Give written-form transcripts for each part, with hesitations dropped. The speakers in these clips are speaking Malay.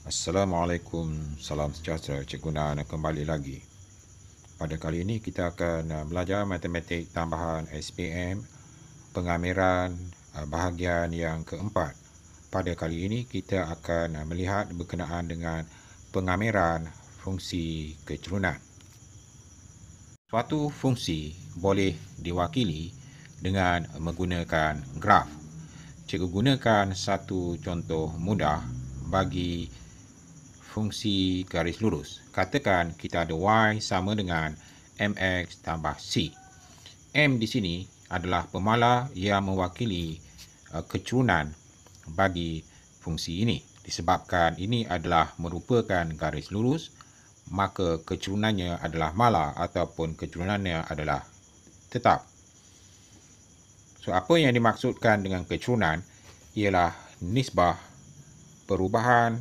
Assalamualaikum, salam sejahtera, Cikgu Nan kembali lagi. Pada kali ini kita akan belajar matematik tambahan SPM, pengamiran bahagian yang keempat. Pada kali ini kita akan melihat berkenaan dengan pengamiran fungsi keturunan. Suatu fungsi boleh diwakili dengan menggunakan graf. Cikgu gunakan satu contoh mudah bagi fungsi garis lurus. Katakan kita ada y sama dengan mx tambah c. M di sini adalah pemala yang mewakili keturunan bagi fungsi ini. Disebabkan ini adalah merupakan garis lurus, maka keturunannya adalah mala ataupun keturunannya adalah tetap. So, apa yang dimaksudkan dengan keturunan ialah nisbah perubahan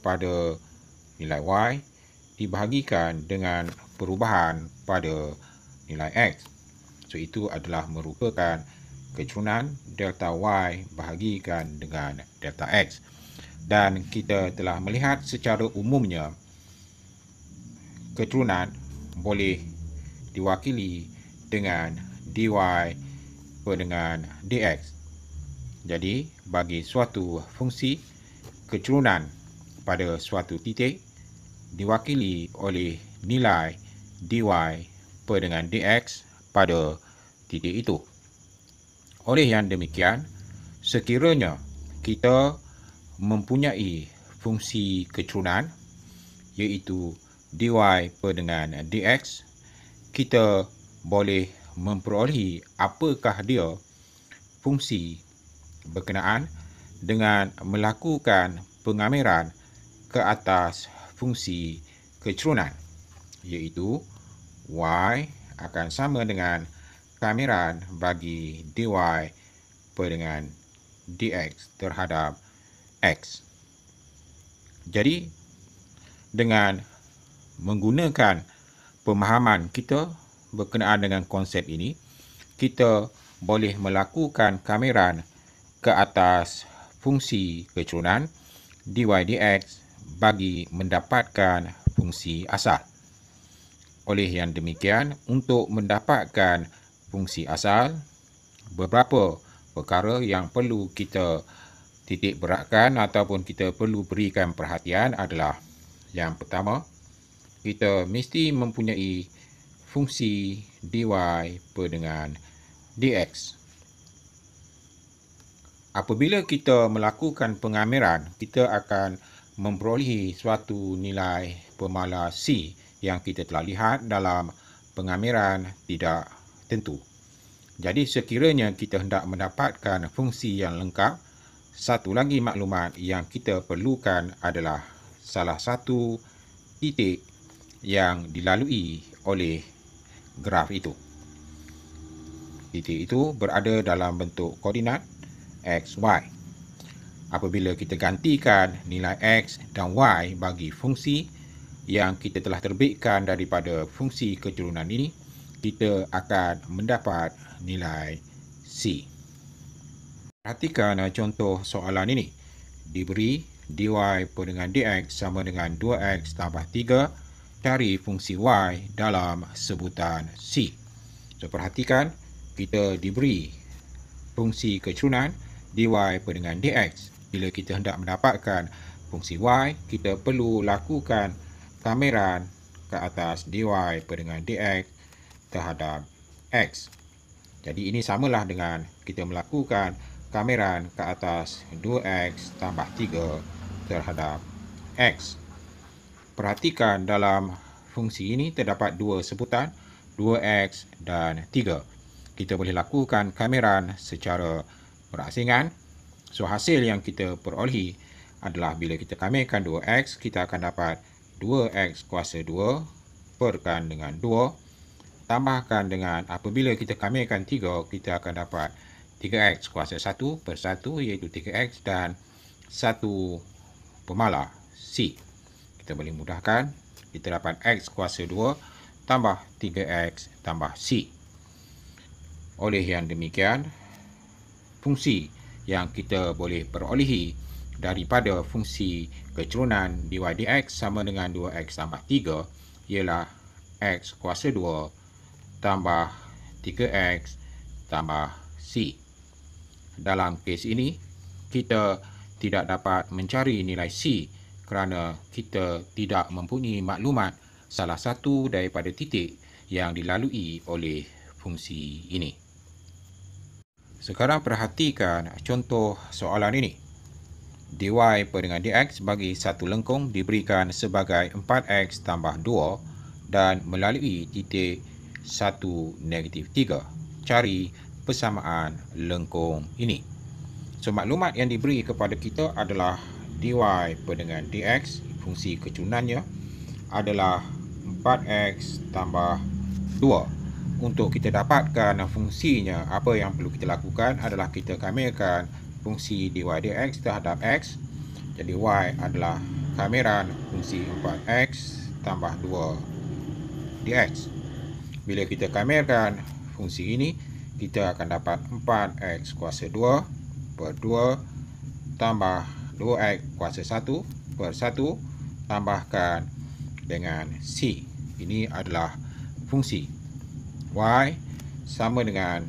pada nilai y dibahagikan dengan perubahan pada nilai x. So, itu adalah merupakan keturunan delta y bahagikan dengan delta x. Dan kita telah melihat secara umumnya keturunan boleh diwakili dengan dy per dengan dx. Jadi, bagi suatu fungsi keturunan pada suatu titik diwakili oleh nilai dy per dengan dx pada titik itu. Oleh yang demikian, sekiranya kita mempunyai fungsi keturunan iaitu dy per dengan dx, kita boleh memperolehi apakah dia fungsi berkenaan dengan melakukan pengamiran ke atas fungsi keturunan, iaitu y akan sama dengan pengamiran bagi dy per dengan dx terhadap x. Jadi, dengan menggunakan pemahaman kita berkenaan dengan konsep ini, kita boleh melakukan pengamiran ke atas fungsi keturunan dy dx bagi mendapatkan fungsi asal. Oleh yang demikian, untuk mendapatkan fungsi asal, beberapa perkara yang perlu kita titik beratkan ataupun kita perlu berikan perhatian adalah yang pertama, kita mesti mempunyai fungsi dy per dengan dx. Apabila kita melakukan pengamiran, kita akan memperolehi suatu nilai pemala c yang kita telah lihat dalam pengamiran tidak tentu. Jadi, sekiranya kita hendak mendapatkan fungsi yang lengkap, satu lagi maklumat yang kita perlukan adalah salah satu titik yang dilalui oleh graf itu. Titik itu berada dalam bentuk koordinat x, y. Apabila kita gantikan nilai x dan y bagi fungsi yang kita telah terbitkan daripada fungsi keturunan ini, kita akan mendapat nilai c. Perhatikan contoh soalan ini. Diberi dy per dengan dx sama dengan 2x tambah 3, cari fungsi y dalam sebutan c. So, perhatikan, kita diberi fungsi keturunan dy per dengan dx. Bila kita hendak mendapatkan fungsi y, kita perlu lakukan pengamiran ke atas dy per dengan dx terhadap x. Jadi, ini samalah dengan kita melakukan pengamiran ke atas 2x tambah 3 terhadap x. Perhatikan dalam fungsi ini terdapat dua sebutan, 2x dan 3. Kita boleh lakukan pengamiran secara berasingan. So, hasil yang kita perolehi adalah bila kita kamirkan 2x, kita akan dapat 2x kuasa 2 perkan dengan 2. Tambahkan dengan apabila kita kamirkan 3, kita akan dapat 3x kuasa 1 per 1 iaitu 3x dan 1 pemala c. Kita boleh mudahkan, kita dapat x kuasa 2 tambah 3x tambah c. Oleh yang demikian, fungsi yang kita boleh perolehi daripada fungsi keturunan dy dx sama dengan 2x tambah 3 ialah x kuasa 2 tambah 3x tambah c. Dalam kes ini, kita tidak dapat mencari nilai c kerana kita tidak mempunyai maklumat salah satu daripada titik yang dilalui oleh fungsi ini. Sekarang perhatikan contoh soalan ini. dy per dengan dx bagi satu lengkung diberikan sebagai 4x tambah 2 dan melalui titik 1, negatif 3. Cari persamaan lengkung ini. So, maklumat yang diberi kepada kita adalah dy per dengan dx, fungsi keturunannya adalah 4x tambah 2. Untuk kita dapatkan fungsinya, apa yang perlu kita lakukan adalah kita kamerkan fungsi dy dx terhadap x. Jadi y adalah kameran fungsi 4x tambah 2 dx. Bila kita kamerkan fungsi ini, kita akan dapat 4x kuasa 2 per 2 tambah 2x kuasa 1 per 1 tambahkan dengan c. Ini adalah fungsi y sama dengan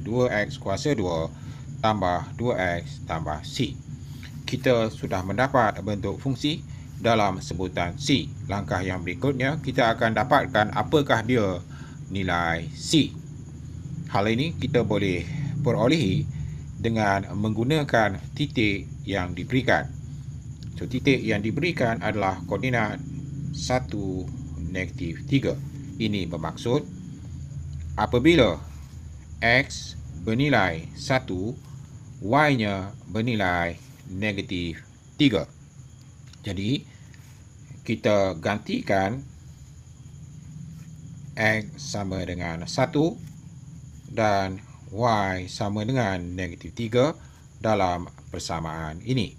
2x kuasa 2 tambah 2x tambah c. Kita sudah mendapat bentuk fungsi dalam sebutan c. Langkah yang berikutnya, kita akan dapatkan apakah dia nilai c. Hal ini kita boleh perolehi dengan menggunakan titik yang diberikan. So, titik yang diberikan adalah koordinat 1, negatif 3. Ini bermaksud apabila x bernilai 1, y-nya bernilai negatif 3. Jadi, kita gantikan x sama dengan 1 dan y sama dengan negatif 3 dalam persamaan ini.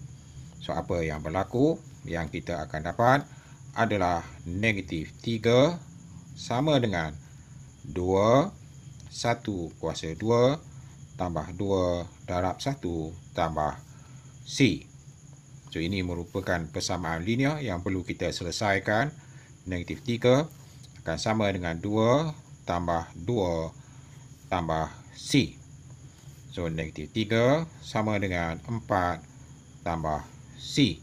So, apa yang berlaku? Yang kita akan dapat adalah negatif 3 sama dengan 2, 1 kuasa 2 tambah 2 darab 1 tambah c. So, ini merupakan persamaan linear yang perlu kita selesaikan. Negatif 3 akan sama dengan 2 tambah 2 tambah c. So, negatif 3 sama dengan 4 tambah c.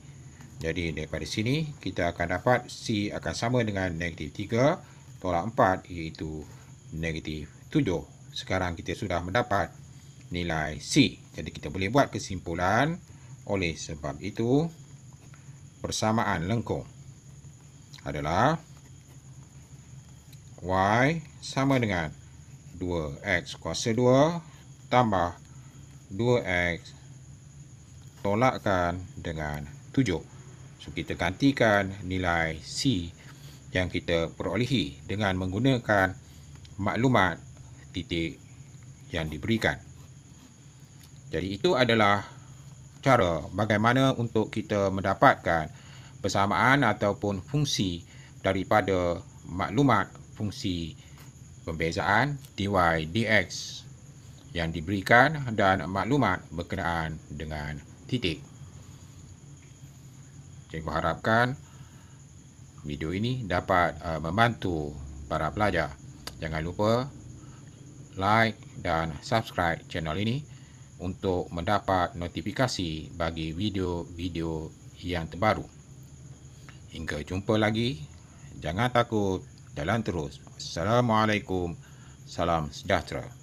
Jadi, daripada sini, kita akan dapat c akan sama dengan negatif 3 tolak 4 iaitu negatif 7. Sekarang kita sudah mendapat nilai c. Jadi, kita boleh buat kesimpulan. Oleh sebab itu, persamaan lengkung adalah y sama dengan 2x kuasa 2 tambah 2x tolakkan dengan 7. So, kita gantikan nilai c yang kita perolehi dengan menggunakan maklumat titik yang diberikan. Jadi, itu adalah cara bagaimana untuk kita mendapatkan persamaan ataupun fungsi daripada maklumat fungsi pembezaan dy dx yang diberikan dan maklumat berkenaan dengan titik. Cikgu harapkan video ini dapat membantu para pelajar. Jangan lupa like dan subscribe channel ini untuk mendapat notifikasi bagi video-video yang terbaru. Hingga jumpa lagi. Jangan takut, jalan terus. Assalamualaikum. Salam sejahtera.